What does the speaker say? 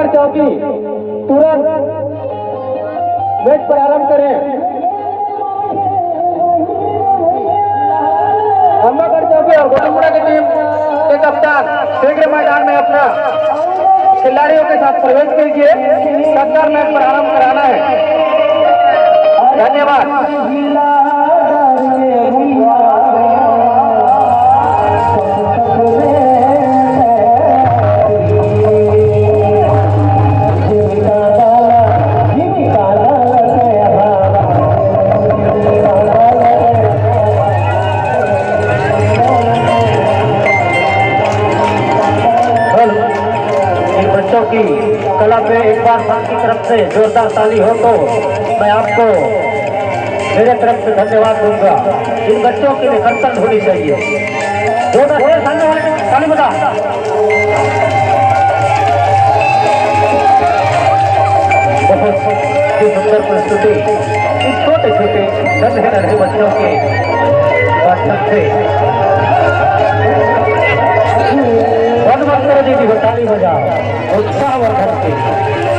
चौकी तुरंत मैच प्रारंभ करें। अम्बागढ़ चौकी और गोटलमुड़ा की टीम के कप्तान शीघ्र मैदान में अपना खिलाड़ियों के साथ प्रवेश कीजिए। 70 मैच प्रारंभ कराना है। धन्यवाद। की कला पे एक बार मन की तरफ से जोरदार ताली हो तो मैं आपको मेरे तरफ से धन्यवाद दूंगा। इन बच्चों के लिए कर्तव्य होनी चाहिए। ताली बता। बहुत ही सुंदर प्रस्तुति इन छोटे छोटे नन्हे बच्चों के माध्यम से दीदी ताली बजाओ उत्साह वर्धन के